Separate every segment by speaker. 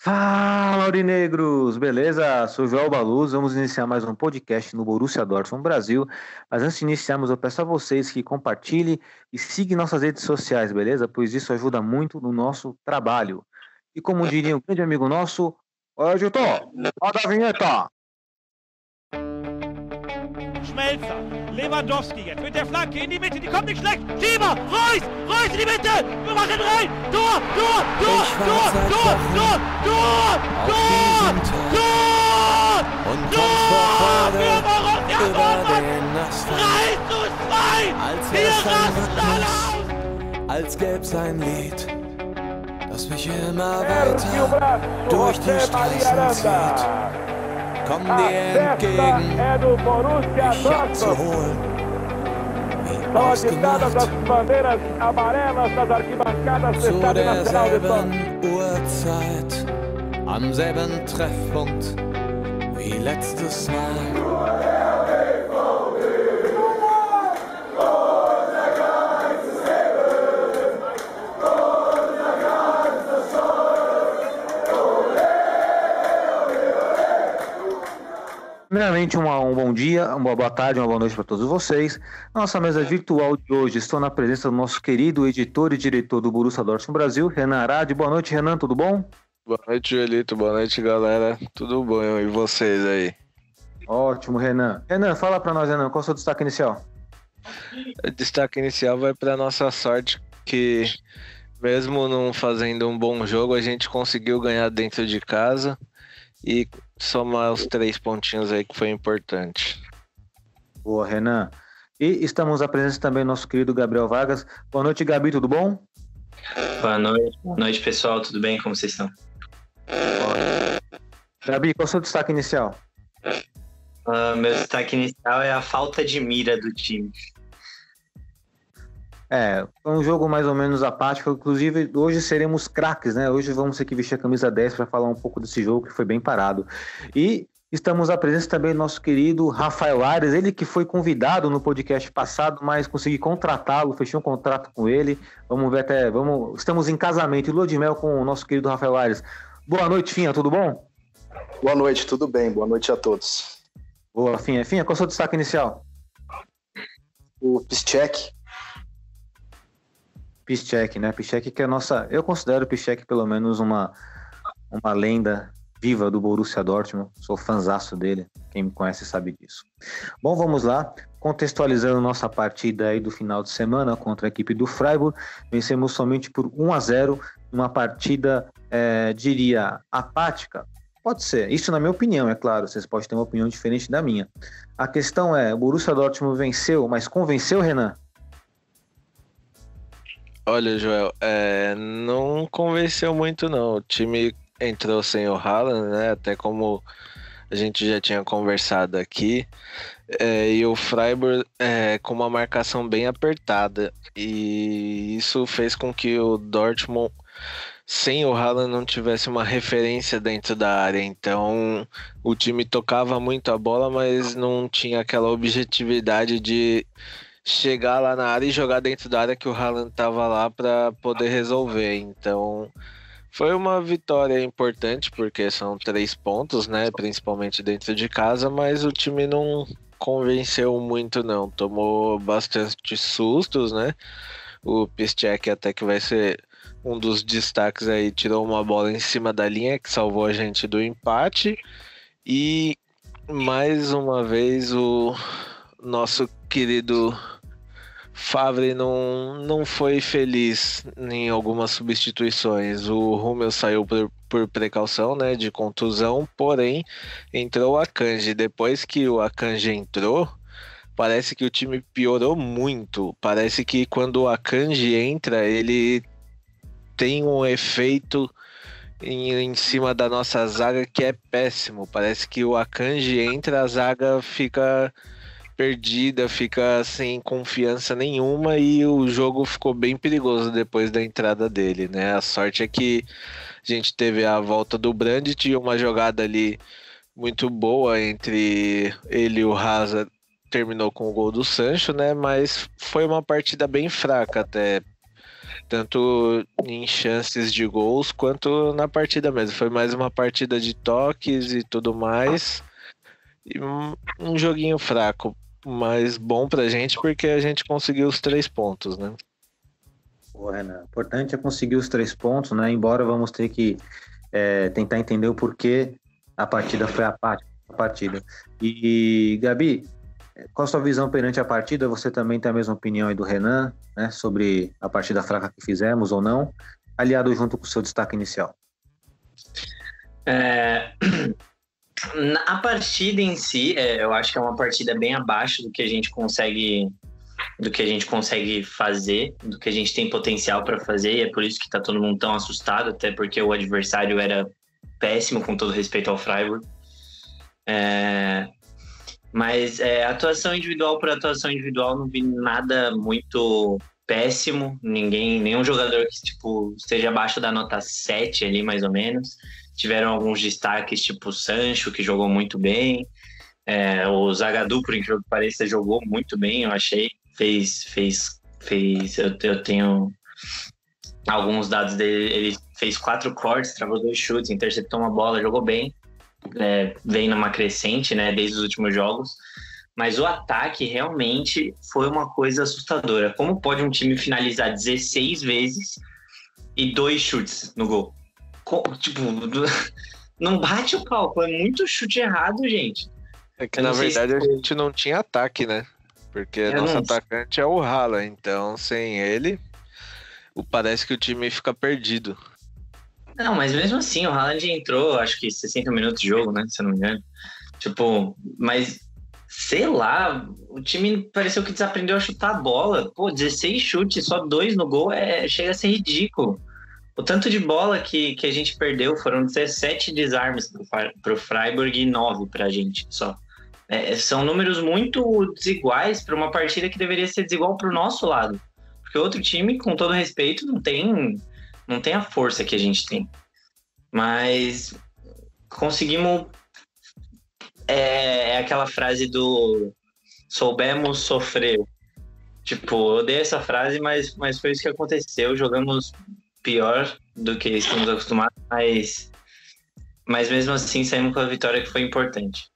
Speaker 1: Fala, aurinegros! Beleza? Sou o Joel Baluz. Vamos iniciar mais um podcast no Borussia Dortmund Brasil. Mas antes de iniciarmos, eu peço a vocês que compartilhem e sigam nossas redes sociais, beleza? Pois isso ajuda muito no nosso trabalho. E como diria um grande amigo nosso, ô Gilton, roda a vinheta!
Speaker 2: Schmelzer, Lewandowski jetzt mit der Flanke in die Mitte, die kommt nicht schlecht. Schieber, Reus in die Mitte, wir machen rein. Tor!
Speaker 3: Und kommt vor Freude über den
Speaker 2: 3:2!
Speaker 3: Wir rasten alle aus! Als gäb's ein Lied, das mich immer weiter durch die Straßen zieht. Komm dir entgegen, mich abzuholen, wie ausgemacht, zu derselben Uhrzeit, am selben Treffpunkt wie letztes Mal.
Speaker 1: Primeiramente, um bom dia, uma boa tarde, uma boa noite para todos vocês. Na nossa mesa virtual de hoje, estou na presença do nosso querido editor e diretor do Borussia Dortmund Brasil, Renan Arad. Boa noite, Renan, tudo bom?
Speaker 4: Boa noite, Joelito. Boa noite, galera. Tudo bom? E vocês aí?
Speaker 1: Ótimo, Renan. Renan, fala para nós, Renan, qual é o seu destaque inicial?
Speaker 4: O destaque inicial vai para nossa sorte que, mesmo não fazendo um bom jogo, a gente conseguiu ganhar dentro de casa e somar os 3 pontinhos aí que foi importante.
Speaker 1: Boa, Renan. E estamos à presença também do nosso querido Gabriel Vargas. Boa noite, Gabi, tudo bom?
Speaker 5: Boa noite, pessoal, tudo bem? Como vocês estão?
Speaker 1: Gabi, qual é o seu destaque inicial?
Speaker 5: Meu destaque inicial é a falta de mira do time.
Speaker 1: Foi um jogo mais ou menos apático. Inclusive, hoje seremos craques, né? Hoje vamos ter que vestir a camisa 10 para falar um pouco desse jogo que foi bem parado. E estamos à presença também do nosso querido Rafael Ares, ele que foi convidado no podcast passado, mas consegui contratá-lo, fechei um contrato com ele. Vamos ver estamos em casamento e lua de mel com o nosso querido Rafael Ares. Boa noite, Finha, tudo bom?
Speaker 6: Boa noite, tudo bem? Boa noite a todos.
Speaker 1: Boa, Finha. Finha, qual é o seu destaque inicial?
Speaker 6: O Piszczek.
Speaker 1: Piszczek, né? Piszczek que é nossa... Eu considero o Piszczek pelo menos uma lenda viva do Borussia Dortmund. Sou fãzaço dele. Quem me conhece sabe disso. Bom, vamos lá. Contextualizando nossa partida aí do final de semana contra a equipe do Freiburg. Vencemos somente por 1-0. Uma partida, diria, apática. Pode ser. Isso na minha opinião, é claro. Vocês podem ter uma opinião diferente da minha. A questão é, o Borussia Dortmund venceu, mas convenceu, Renan?
Speaker 4: Olha, Joel, não convenceu muito não. O time entrou sem o Haaland, né? Até como a gente já tinha conversado aqui. E o Freiburg com uma marcação bem apertada. E isso fez com que o Dortmund, sem o Haaland, não tivesse uma referência dentro da área. Então, o time tocava muito a bola, mas não tinha aquela objetividade de chegar lá na área e jogar dentro da área que o Haaland estava lá para poder resolver. Então, foi uma vitória importante, porque são 3 pontos, né? Principalmente dentro de casa, mas o time não convenceu muito, não. Tomou bastante sustos, né? O Piszczek até que vai ser um dos destaques aí, tirou uma bola em cima da linha que salvou a gente do empate. E, mais uma vez, o nosso querido Favre não foi feliz em algumas substituições. O Hummels saiu por precaução, né, de contusão, porém entrou o Akanji. Depois que o Akanji entrou, parece que o time piorou muito. Parece que quando o Akanji entra, ele tem um efeito em cima da nossa zaga que é péssimo. Parece que o Akanji entra, a zaga fica perdida, fica sem confiança nenhuma e o jogo ficou bem perigoso depois da entrada dele, né? A sorte é que a gente teve a volta do Brandt e uma jogada ali muito boa entre ele e o Hazard, terminou com o gol do Sancho, né? Mas foi uma partida bem fraca até tanto em chances de gols quanto na partida mesmo. Foi mais uma partida de toques e tudo mais, e um joguinho fraco, mas bom pra gente porque a gente conseguiu os 3 pontos, né?
Speaker 1: Pô, Renan, o importante é conseguir os 3 pontos, né? Embora vamos ter que tentar entender o porquê a partida foi apática. E Gabi, qual a sua visão perante a partida? Você também tem a mesma opinião aí do Renan, né? Sobre a partida fraca que fizemos ou não, aliado junto com o seu destaque inicial.
Speaker 5: A partida em si, eu acho que é uma partida bem abaixo do que a gente consegue fazer, do que a gente tem potencial para fazer, e é por isso que tá todo mundo tão assustado, até porque o adversário era péssimo, com todo respeito ao Freiburg. Mas atuação individual por atuação individual, não vi nada muito péssimo, nenhum jogador que esteja abaixo da nota 7 ali, mais ou menos. Tiveram alguns destaques, tipo o Sancho, que jogou muito bem, o Zagadou, por incrível que pareça, jogou muito bem, eu achei. Eu tenho alguns dados dele, ele fez 4 cortes, travou 2 chutes, interceptou uma bola, jogou bem, vem numa crescente, né, desde os últimos jogos, mas o ataque realmente foi uma coisa assustadora. Como pode um time finalizar 16 vezes e 2 chutes no gol? Não bate o palco, é muito chute errado, gente.
Speaker 4: É que na verdade a gente não tinha ataque, né? Porque nosso atacante é o Haaland, então sem ele, parece que o time fica perdido.
Speaker 5: Não, mas mesmo assim, o Haaland entrou, acho que 60 minutos de jogo, né? Se eu não me engano. Mas, sei lá, o time pareceu que desaprendeu a chutar a bola. 16 chutes, só 2 no gol, chega a ser ridículo. O tanto de bola que a gente perdeu, foram 17 desarmes pro Freiburg e 9 pra gente só. São números muito desiguais para uma partida que deveria ser desigual pro nosso lado. Porque o outro time, com todo respeito, não tem a força que a gente tem. Mas conseguimos... É aquela frase do soubemos sofrer. Eu odeio essa frase, mas foi isso que aconteceu. Jogamos pior do que estamos acostumados, mas mesmo assim saímos com a vitória, que foi importante.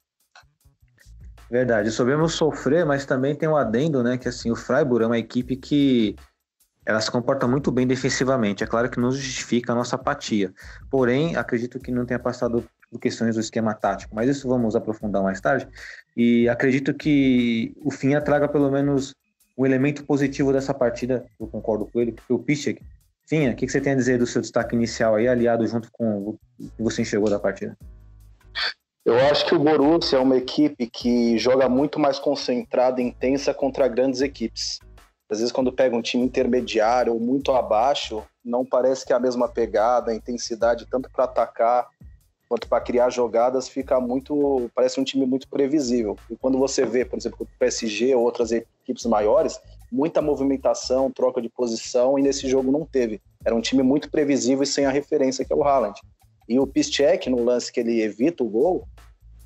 Speaker 1: Verdade, soubemos sofrer, mas também tem um adendo, né? Que assim, o Freiburg é uma equipe que ela se comporta muito bem defensivamente. É claro que não justifica a nossa apatia. Porém, acredito que não tenha passado por questões do esquema tático. Mas isso vamos aprofundar mais tarde. E acredito que o Finha traga pelo menos um elemento positivo dessa partida. Eu concordo com ele, que foi o Piszczek. Finha, o que você tem a dizer do seu destaque inicial aí, aliado junto com o que você enxergou da partida?
Speaker 6: Eu acho que o Borussia é uma equipe que joga muito mais concentrada e intensa contra grandes equipes. Às vezes, quando pega um time intermediário ou muito abaixo, não parece que é a mesma pegada, a intensidade, tanto para atacar quanto para criar jogadas, parece um time muito previsível. E quando você vê, por exemplo, o PSG ou outras equipes maiores, muita movimentação, troca de posição, e nesse jogo não teve. Era um time muito previsível e sem a referência que é o Haaland. E o Piszczek, no lance que ele evita o gol,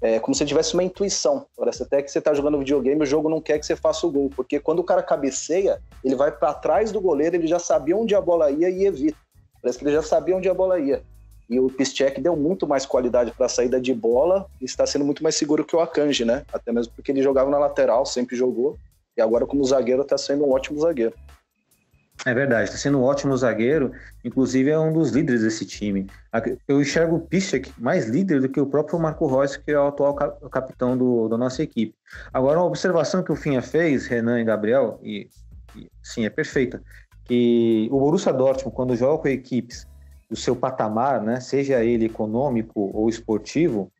Speaker 6: é como se tivesse uma intuição. Parece até que você está jogando videogame, o jogo não quer que você faça o gol, porque quando o cara cabeceia, ele vai para trás do goleiro, ele já sabia onde a bola ia e evita. Parece que ele já sabia onde a bola ia. E o Piszczek deu muito mais qualidade para a saída de bola e está sendo muito mais seguro que o Akanji, né? Até mesmo porque ele jogava na lateral, sempre jogou, e agora como zagueiro está sendo um ótimo zagueiro.
Speaker 1: É verdade, está sendo um ótimo zagueiro, inclusive é um dos líderes desse time. Eu enxergo o Piszczek mais líder do que o próprio Marco Reus, que é o atual capitão da nossa equipe. Agora, uma observação que o Finha fez, Renan e Gabriel, e sim, é perfeita, que o Borussia Dortmund, quando joga com equipes do seu patamar, né, seja ele econômico ou esportivo,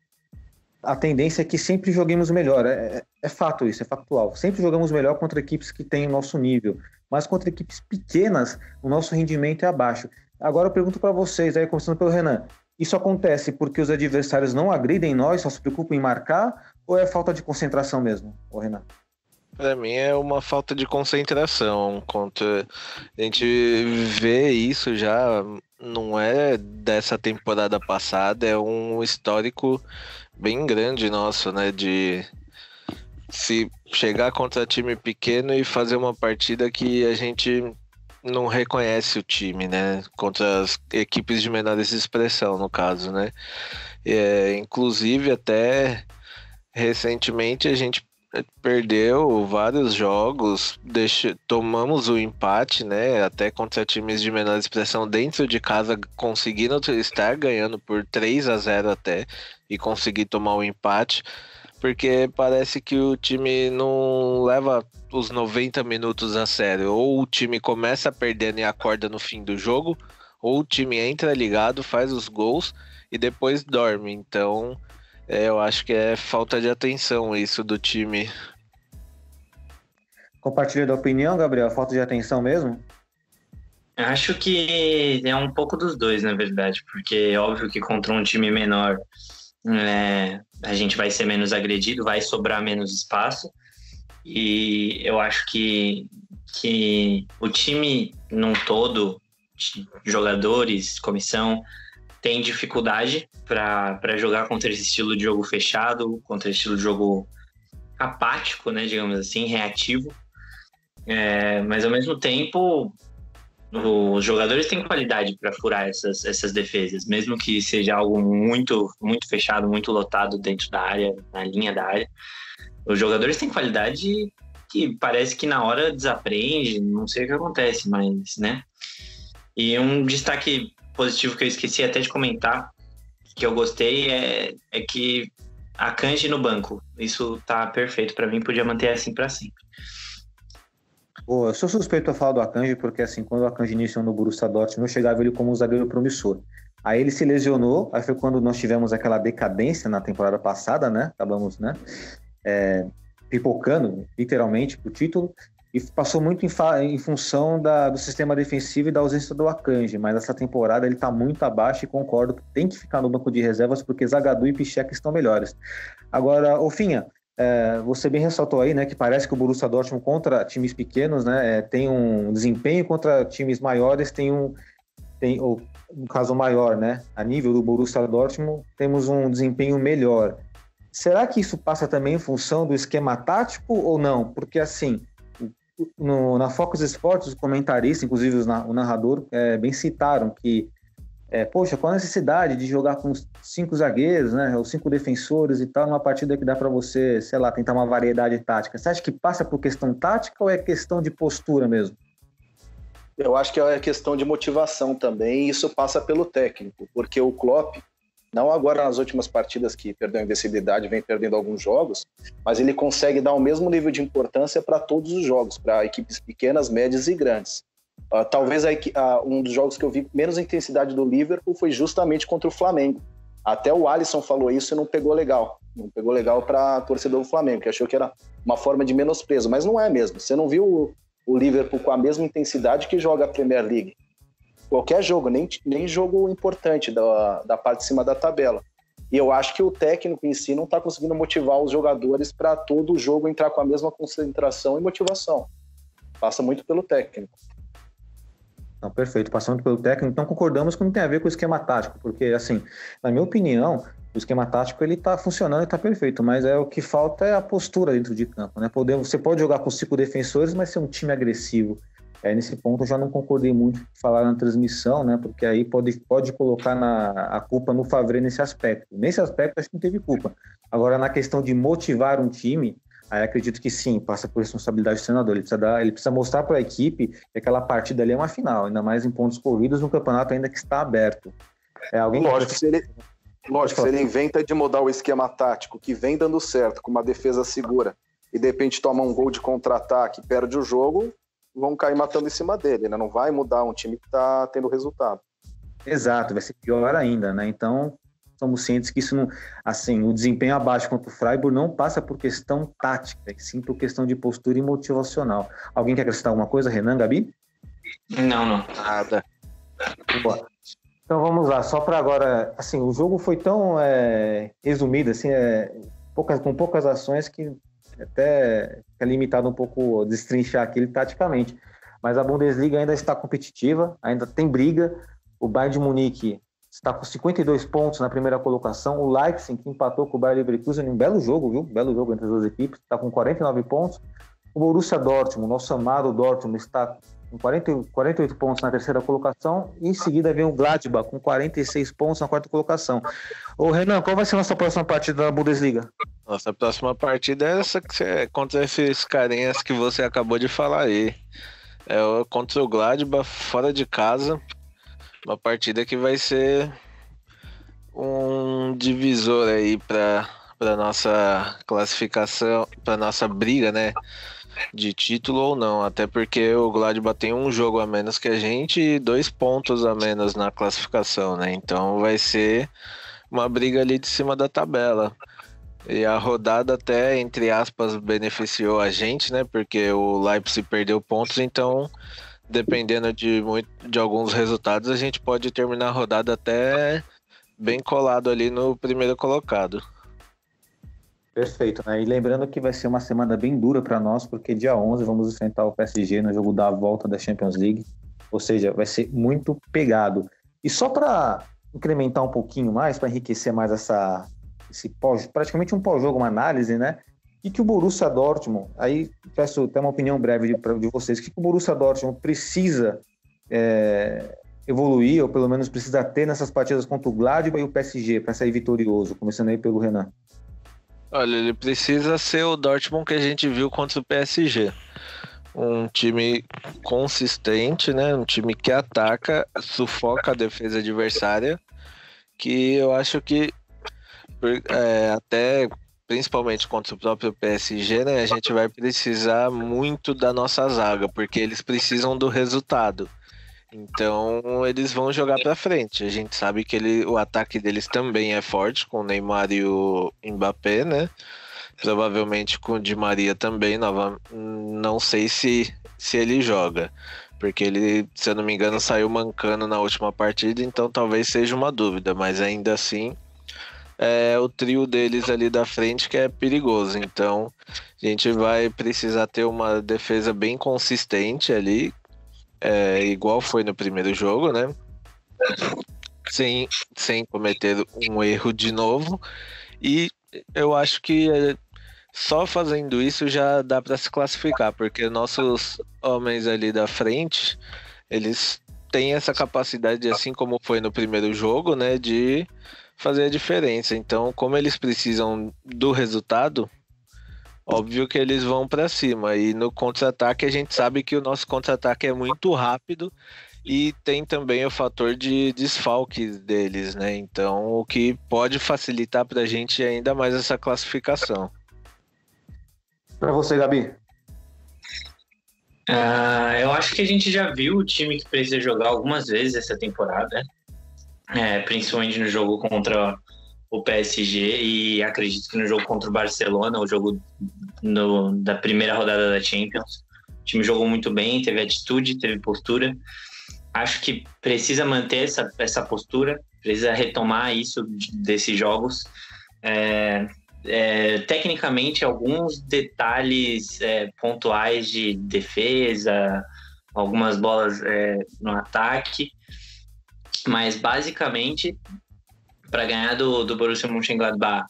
Speaker 1: a tendência é que sempre joguemos melhor. É fato isso, é factual. Sempre jogamos melhor contra equipes que têm o nosso nível. Mas contra equipes pequenas, o nosso rendimento é abaixo. Agora eu pergunto para vocês, aí começando pelo Renan, isso acontece porque os adversários não agridem nós, só se preocupam em marcar, ou é falta de concentração mesmo, Renan?
Speaker 4: Para mim é uma falta de concentração. A gente vê isso já, não é dessa temporada passada, é um histórico bem grande nosso, né, de se chegar contra time pequeno e fazer uma partida que a gente não reconhece o time, né? Contra as equipes de menores expressão, no caso, né? Inclusive, até recentemente a gente perdeu vários jogos, tomamos o empate, né? Até contra times de menor expressão dentro de casa, conseguindo estar ganhando por 3-0 até, e conseguir tomar o empate, porque parece que o time não leva os 90 minutos a sério. Ou o time começa perdendo e acorda no fim do jogo, ou o time entra ligado, faz os gols e depois dorme. Então, eu acho que é falta de atenção isso do time.
Speaker 1: Compartilha da opinião, Gabriel? Falta de atenção mesmo?
Speaker 5: Acho que é um pouco dos dois, na verdade, porque é óbvio que contra um time menor a gente vai ser menos agredido, vai sobrar menos espaço, e eu acho que o time num todo, jogadores, comissão, tem dificuldade para jogar contra esse estilo de jogo fechado, contra esse estilo de jogo apático, né, digamos assim, reativo. Mas ao mesmo tempo, os jogadores têm qualidade para furar essas defesas, mesmo que seja algo muito, muito fechado, muito lotado dentro da área, na linha da área. Os jogadores têm qualidade que parece que na hora desaprende, não sei o que acontece, mas, né? E um destaque positivo que eu esqueci até de comentar, que eu gostei, é que a Akanji no banco, isso tá perfeito para mim, podia manter assim para sempre.
Speaker 1: Eu sou suspeito a falar do Akanji, porque assim, quando o Akanji iniciou no Borussia Dortmund, eu chegava ele como um zagueiro promissor. Aí ele se lesionou, aí foi quando nós tivemos aquela decadência na temporada passada, né? Acabamos, né? Pipocando, literalmente, pro título, e passou muito em função do sistema defensivo e da ausência do Akanji, mas essa temporada ele tá muito abaixo e concordo que tem que ficar no banco de reservas porque Zagadou e Piszczek estão melhores. Agora, Ofinha, você bem ressaltou aí, né, que parece que o Borussia Dortmund contra times pequenos, né, tem um desempenho, contra times maiores ou no caso maior, né, a nível do Borussia Dortmund, temos um desempenho melhor. Será que isso passa também em função do esquema tático ou não? Porque assim, na Focus Sports, os comentaristas, inclusive o narrador, bem citaram que poxa, qual a necessidade de jogar com 5 zagueiros, né, ou 5 defensores e tal, numa partida que dá para você, sei lá, tentar uma variedade tática? Você acha que passa por questão tática ou é questão de postura mesmo?
Speaker 6: Eu acho que é questão de motivação também, e isso passa pelo técnico, porque o Klopp, não agora nas últimas partidas que perdeu a invencibilidade, vem perdendo alguns jogos, mas ele consegue dar o mesmo nível de importância para todos os jogos, para equipes pequenas, médias e grandes. Talvez um dos jogos que eu vi menos intensidade do Liverpool foi justamente contra o Flamengo. Até o Alisson falou isso e não pegou legal. Não pegou legal para torcedor do Flamengo, que achou que era uma forma de menosprezo, mas não é mesmo. Você não viu o Liverpool com a mesma intensidade que joga a Premier League. Qualquer jogo, nem jogo importante da parte de cima da tabela. E eu acho que o técnico em si não está conseguindo motivar os jogadores para todo o jogo entrar com a mesma concentração e motivação. Passa muito pelo técnico.
Speaker 1: Não, perfeito, passando pelo técnico, então concordamos que não tem a ver com o esquema tático, porque assim, na minha opinião, o esquema tático ele tá funcionando e tá perfeito, mas o que falta é a postura dentro de campo, né? Você pode jogar com 5 defensores, mas ser um time agressivo. Nesse ponto eu já não concordei muito com falar na transmissão, né? Porque aí pode colocar a culpa no Favre nesse aspecto. Nesse aspecto acho que não teve culpa. Agora, na questão de motivar um time, aí acredito que sim, passa por responsabilidade do treinador. Ele precisa mostrar para a equipe que aquela partida ali é uma final, ainda mais em pontos corridos, no campeonato ainda que está aberto.
Speaker 6: Lógico, se ele inventa de mudar o esquema tático, que vem dando certo, com uma defesa segura, e de repente toma um gol de contra-ataque, perde o jogo, vão cair matando em cima dele, né? Não vai mudar um time que está tendo resultado.
Speaker 1: Exato, vai ser pior ainda, né? Então, somos cientes que isso não... Assim, o desempenho abaixo contra o Freiburg não passa por questão tática, e sim por questão de postura e motivacional. Alguém quer acrescentar alguma coisa, Renan, Gabi?
Speaker 5: Não.
Speaker 4: Nada.
Speaker 1: Boa. Então vamos lá, só para agora... Assim, o jogo foi tão resumido, assim, com poucas ações que até é limitado um pouco destrinchar aquilo taticamente. Mas a Bundesliga ainda está competitiva, ainda tem briga. O Bayern de Munique está com 52 pontos na primeira colocação. O Leipzig, que empatou com o Bayer Leverkusen, um belo jogo, viu? Belo jogo entre as duas equipes, está com 49 pontos. O Borussia Dortmund, nosso amado Dortmund, está com 48 pontos na terceira colocação, e em seguida vem o Gladbach com 46 pontos na quarta colocação. Ô Renan, qual vai ser a nossa próxima partida da Bundesliga?
Speaker 4: Nossa próxima partida é essa contra esses carinhas que você acabou de falar aí. É contra o Gladbach, fora de casa. Uma partida que vai ser um divisor aí para nossa classificação, para nossa briga, né? De título ou não, até porque o Gladbach tem um jogo a menos que a gente e 2 pontos a menos na classificação, né? Então vai ser uma briga ali de cima da tabela. E a rodada até, entre aspas, beneficiou a gente, né? Porque o Leipzig perdeu pontos, então dependendo de alguns resultados, a gente pode terminar a rodada até bem colado ali no primeiro colocado.
Speaker 1: Perfeito, né? E lembrando que vai ser uma semana bem dura para nós, porque dia 11 vamos enfrentar o PSG no jogo da volta da Champions League, ou seja, vai ser muito pegado. E só para incrementar um pouquinho mais, para enriquecer mais praticamente um pós-jogo, uma análise, né? E que o Borussia Dortmund, aí peço até uma opinião breve de vocês, que o Borussia Dortmund precisa evoluir, ou pelo menos precisa ter nessas partidas contra o Gladbach e o PSG, para sair vitorioso, começando aí pelo Renan.
Speaker 4: Olha, ele precisa ser o Dortmund que a gente viu contra o PSG. Um time consistente, né? Um time que ataca, sufoca a defesa adversária, que eu acho que até principalmente contra o próprio PSG, né? A gente vai precisar muito da nossa zaga, porque eles precisam do resultado. Então eles vão jogar pra frente. A gente sabe que o ataque deles também é forte, com o Neymar e o Mbappé, né? Provavelmente com o Di Maria também. Não sei se ele joga, porque ele, se eu não me engano, saiu mancando na última partida, então talvez seja uma dúvida, mas ainda assim é o trio deles ali da frente que é perigoso. Então a gente vai precisar ter uma defesa bem consistente ali, igual foi no primeiro jogo, né? Sem cometer um erro de novo. E eu acho que só fazendo isso já dá para se classificar, porque nossos homens ali da frente, eles têm essa capacidade, assim como foi no primeiro jogo, né, de fazer a diferença. Então, como eles precisam do resultado, óbvio que eles vão para cima. E no contra-ataque a gente sabe que o nosso contra-ataque é muito rápido e tem também o fator de desfalque deles, né? Então, o que pode facilitar para a gente ainda mais essa classificação.
Speaker 1: Para você, Gabi?
Speaker 5: Eu acho que a gente já viu o time que precisa jogar algumas vezes essa temporada, principalmente no jogo contra o PSG, e acredito que no jogo contra o Barcelona, o jogo da primeira rodada da Champions. O time jogou muito bem, teve atitude, teve postura. Acho que precisa manter essa postura, precisa retomar isso desses jogos. Tecnicamente, alguns detalhes pontuais de defesa, algumas bolas no ataque, mas basicamente, para ganhar do Borussia Mönchengladbach,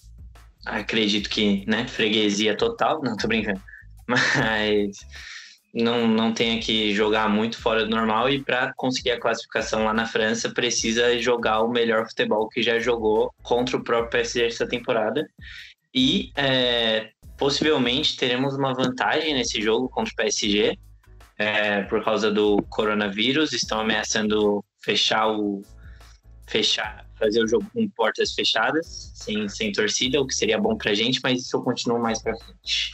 Speaker 5: acredito que, né, freguesia total, não tô brincando, mas não tenha que jogar muito fora do normal, e para conseguir a classificação lá na França precisa jogar o melhor futebol que já jogou contra o próprio PSG essa temporada, e possivelmente teremos uma vantagem nesse jogo contra o PSG, por causa do coronavírus. Estão ameaçando fazer o jogo com portas fechadas, sem torcida, o que seria bom pra gente, mas isso eu continuo mais pra frente.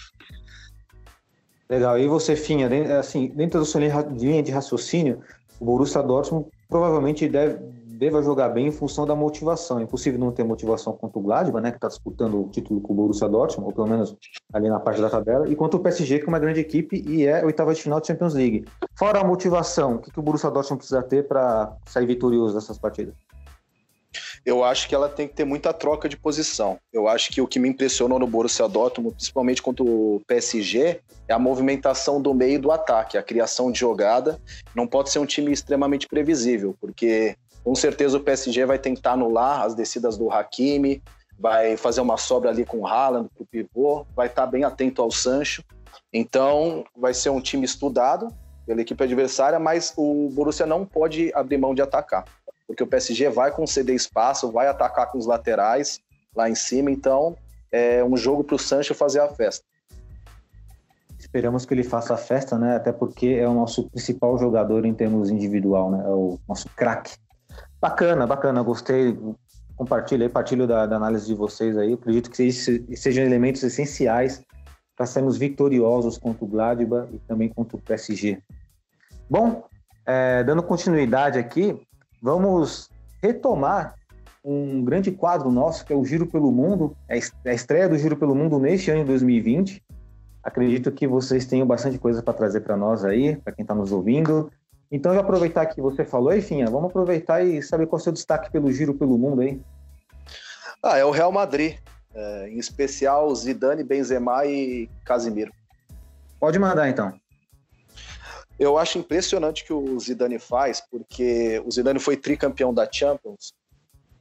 Speaker 1: Legal. E você, Finha, dentro da sua linha de raciocínio, o Borussia Dortmund provavelmente deva jogar bem em função da motivação. É impossível não ter motivação contra o Gladbach, né, que está disputando o título com o Borussia Dortmund, ou pelo menos ali na parte da tabela, e contra o PSG, que é uma grande equipe e é oitava de final de Champions League. Fora a motivação, o que o Borussia Dortmund precisa ter para sair vitorioso dessas partidas?
Speaker 6: Eu acho que ela tem que ter muita troca de posição. Eu acho que o que me impressionou no Borussia Dortmund, principalmente contra o PSG, é a movimentação do meio e do ataque, a criação de jogada. Não pode ser um time extremamente previsível, porque com certeza o PSG vai tentar anular as descidas do Hakimi, vai fazer uma sobra ali com o Haaland, pro pivô, vai estar bem atento ao Sancho. Então vai ser um time estudado, pela equipe adversária, mas o Borussia não pode abrir mão de atacar, porque o PSG vai conceder espaço, vai atacar com os laterais lá em cima, então é um jogo para o Sancho fazer a festa.
Speaker 1: Esperamos que ele faça a festa, né? Até porque é o nosso principal jogador em termos individual, né? É o nosso craque. Bacana, gostei. Partilho da análise de vocês aí. Acredito que sejam elementos essenciais para sermos vitoriosos contra o Gladbach e também contra o PSG. Bom, dando continuidade aqui, vamos retomar um grande quadro nosso, que é o Giro pelo Mundo, é a estreia do Giro pelo Mundo neste ano de 2020. Acredito que vocês tenham bastante coisa para trazer para nós aí, para quem está nos ouvindo. Então, eu vou aproveitar que você falou, Finha, vamos aproveitar e saber qual é o seu destaque pelo Giro pelo Mundo aí.
Speaker 6: É o Real Madrid, em especial Zidane, Benzema e Casemiro.
Speaker 1: Pode mandar, então.
Speaker 6: Eu acho impressionante o que o Zidane faz, porque o Zidane foi tricampeão da Champions,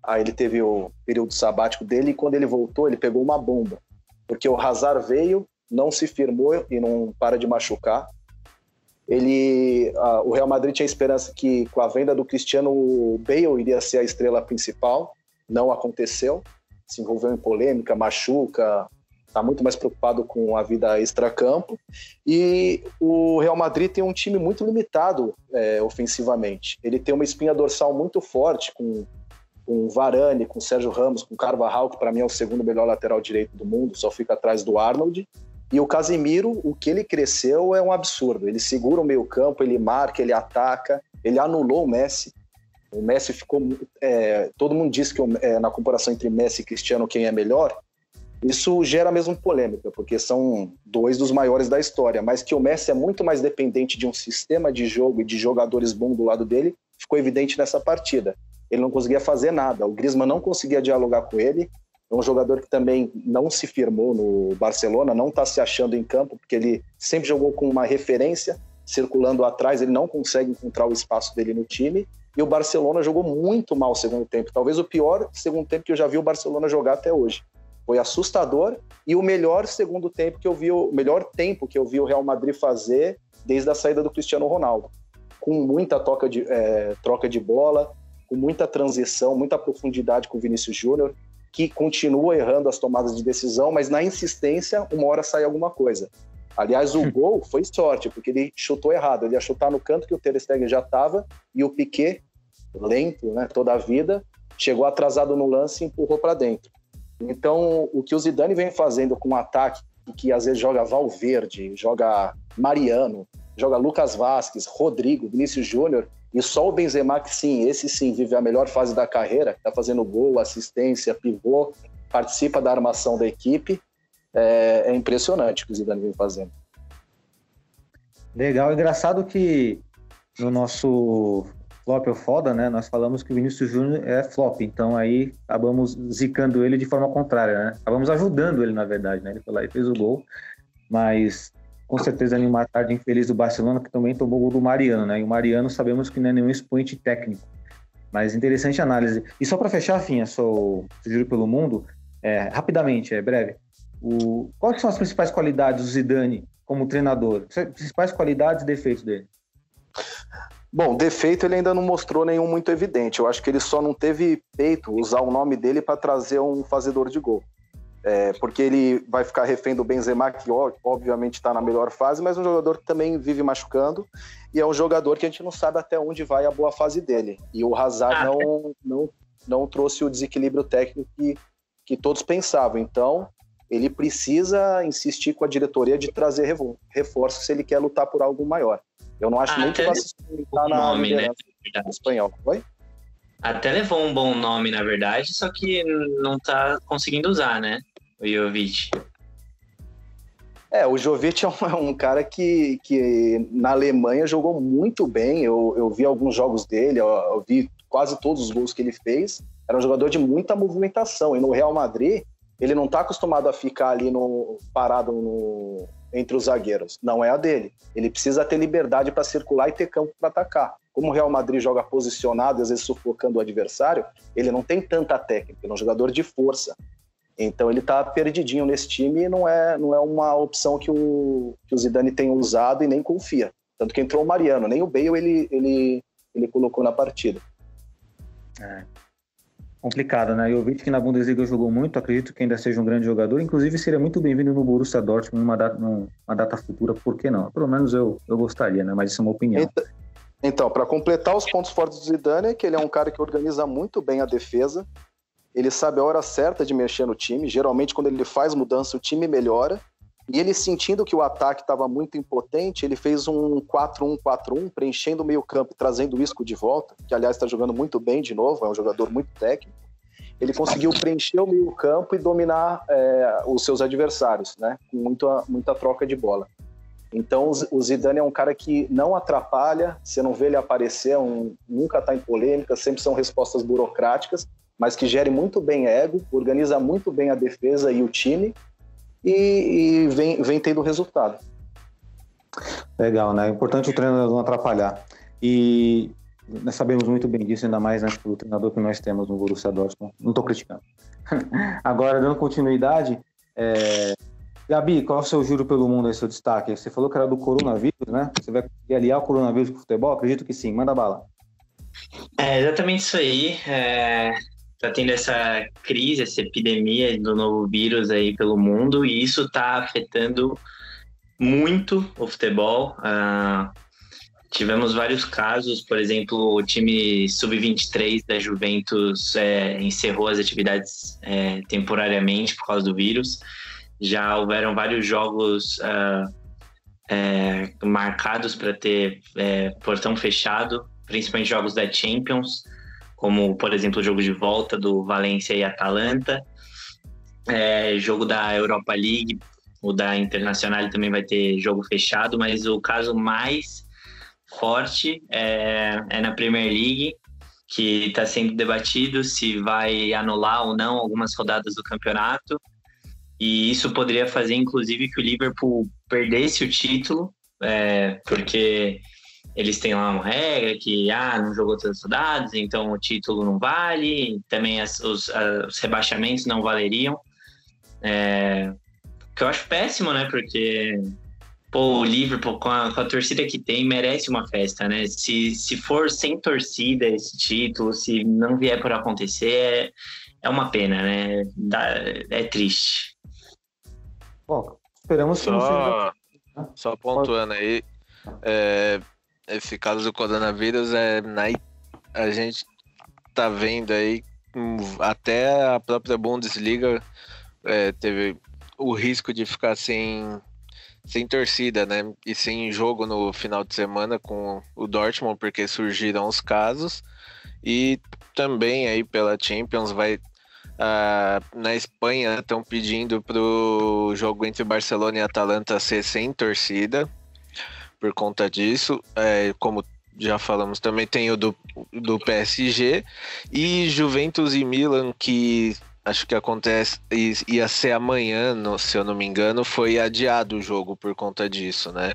Speaker 6: aí ele teve o período sabático dele, e quando ele voltou, ele pegou uma bomba, porque o Hazard veio, não se firmou e não para de machucar. O Real Madrid tinha esperança que com a venda do Cristiano, Bale iria ser a estrela principal, não aconteceu, se envolveu em polêmica, machuca, está muito mais preocupado com a vida extracampo, e o Real Madrid tem um time muito limitado ofensivamente. Ele tem uma espinha dorsal muito forte com Varane, com Sérgio Ramos, com Carvajal, que para mim é o segundo melhor lateral direito do mundo, só fica atrás do Arnold. E o Casemiro, o que ele cresceu é um absurdo. Ele segura o meio campo, ele marca, ele ataca, ele anulou o Messi. O Messi ficou... todo mundo diz que na comparação entre Messi e Cristiano, quem é melhor, isso gera mesmo polêmica, porque são dois dos maiores da história, mas que o Messi é muito mais dependente de um sistema de jogo e de jogadores bons do lado dele, ficou evidente nessa partida. Ele não conseguia fazer nada, o Griezmann não conseguia dialogar com ele. É um jogador que também não se firmou no Barcelona, não está se achando em campo, porque ele sempre jogou com uma referência, circulando atrás, ele não consegue encontrar o espaço dele no time, e o Barcelona jogou muito mal o segundo tempo, talvez o pior segundo tempo que eu já vi o Barcelona jogar até hoje. Foi assustador, e o melhor segundo tempo que eu vi, o melhor tempo que eu vi o Real Madrid fazer desde a saída do Cristiano Ronaldo, com muita troca de bola, com muita transição, muita profundidade com o Vinícius Júnior, que continua errando as tomadas de decisão, mas na insistência, uma hora sai alguma coisa. Aliás, o gol foi sorte, porque ele chutou errado. Ele ia chutar no canto que o Ter Stegen já estava, e o Piquet, lento, né, toda a vida, chegou atrasado no lance e empurrou para dentro. Então, o que o Zidane vem fazendo com o ataque, que às vezes joga Valverde, joga Mariano, joga Lucas Vázquez, Rodrigo, Vinícius Júnior, e só o Benzema, que sim, esse sim vive a melhor fase da carreira, está fazendo gol, assistência, pivô, participa da armação da equipe, é impressionante o que o Zidane vem fazendo.
Speaker 1: Legal, engraçado que no nosso flop ou foda, né, nós falamos que o Vinícius Júnior é flop, então aí acabamos zicando ele de forma contrária, né, acabamos ajudando ele, na verdade, né, ele foi lá e fez o gol, mas... com certeza em uma tarde infeliz do Barcelona, que também tomou o gol do Mariano, né? E o Mariano sabemos que não é nenhum expoente técnico. Mas interessante análise. E só para fechar, Finha, sou Giro pelo Mundo, rapidamente, breve. Quais são as principais qualidades do Zidane como treinador? As principais qualidades e defeitos dele?
Speaker 6: Bom, defeito ele ainda não mostrou nenhum muito evidente. Eu acho que ele só não teve peito usar o nome dele para trazer um fazedor de gol. Porque ele vai ficar refém do Benzema, que obviamente está na melhor fase, mas um jogador que também vive machucando, e é um jogador que a gente não sabe até onde vai a boa fase dele. E o Hazard não trouxe o desequilíbrio técnico que todos pensavam. Então, ele precisa insistir com a diretoria de trazer reforço se ele quer lutar por algo maior. Eu não acho nem que vai se sustentar na liderança espanhol. Oi?
Speaker 5: Até levou um bom nome, na verdade, só que não tá conseguindo usar, né? O Jovic.
Speaker 6: O Jovic é um cara que na Alemanha jogou muito bem. Eu vi alguns jogos dele, eu vi quase todos os gols que ele fez. Era um jogador de muita movimentação. E no Real Madrid, ele não está acostumado a ficar ali parado entre os zagueiros. Não é a dele. Ele precisa ter liberdade para circular e ter campo para atacar. Como o Real Madrid joga posicionado, às vezes sufocando o adversário, ele não tem tanta técnica. Ele é um jogador de força. Então ele está perdidinho nesse time e não é uma opção que o Zidane tem usado e nem confia. Tanto que entrou o Mariano, nem o Bale ele colocou na partida.
Speaker 1: Complicado, né? Eu vi que na Bundesliga jogou muito, acredito que ainda seja um grande jogador, inclusive seria muito bem-vindo no Borussia Dortmund numa data futura, por que não? Pelo menos eu gostaria, né? Mas isso é uma opinião.
Speaker 6: Então, para completar os pontos fortes do Zidane, é que ele é um cara que organiza muito bem a defesa, ele sabe a hora certa de mexer no time, geralmente quando ele faz mudança o time melhora, e ele sentindo que o ataque estava muito impotente, ele fez um 4-1-4-1, preenchendo o meio campo e trazendo o Isco de volta, que aliás está jogando muito bem de novo, é um jogador muito técnico. Ele conseguiu preencher o meio campo e dominar os seus adversários, né? Com muita troca de bola. Então o Zidane é um cara que não atrapalha, você não vê ele aparecer, nunca está em polêmica, sempre são respostas burocráticas, mas que gere muito bem ego, organiza muito bem a defesa e o time, e vem tendo resultado.
Speaker 1: Legal, né? É importante o treinador não atrapalhar. E nós sabemos muito bem disso, ainda mais, né, pelo treinador que nós temos no Borussia Dortmund. Não estou criticando. Agora, dando continuidade, Gabi, qual é o seu juro pelo mundo aí, seu destaque? Você falou que era do coronavírus, né? Você vai conseguir aliar o coronavírus com o futebol? Acredito que sim. Manda bala.
Speaker 5: É exatamente isso aí. Tá tendo essa crise, essa epidemia do novo vírus aí pelo mundo, e isso tá afetando muito o futebol. Tivemos vários casos, por exemplo, o time sub-23 da Juventus encerrou as atividades temporariamente por causa do vírus. Já houveram vários jogos marcados para ter portão fechado, principalmente jogos da Champions, como, por exemplo, o jogo de volta do Valência e Atalanta, jogo da Europa League, o da Internacional também vai ter jogo fechado, mas o caso mais forte é na Premier League, que está sendo debatido se vai anular ou não algumas rodadas do campeonato, e isso poderia fazer, inclusive, que o Liverpool perdesse o título, porque eles têm lá uma regra que não jogou todas as rodadas, então o título não vale, também os rebaixamentos não valeriam. Que eu acho péssimo, né? Porque o Liverpool, com a torcida que tem, merece uma festa, né? Se for sem torcida esse título, se não vier por acontecer, é uma pena, né? É triste.
Speaker 1: Bom, esperamos que não seja...
Speaker 4: Só pontuando aí, esse caso do coronavírus a gente tá vendo aí, até a própria Bundesliga teve o risco de ficar sem torcida, né? E sem jogo no final de semana com o Dortmund, porque surgiram os casos. E também aí pela Champions na Espanha estão pedindo pro jogo entre Barcelona e Atalanta ser sem torcida. Por conta disso, como já falamos, também tem o do PSG e Juventus e Milan, que acho que ia ser amanhã, se eu não me engano, foi adiado o jogo por conta disso, né?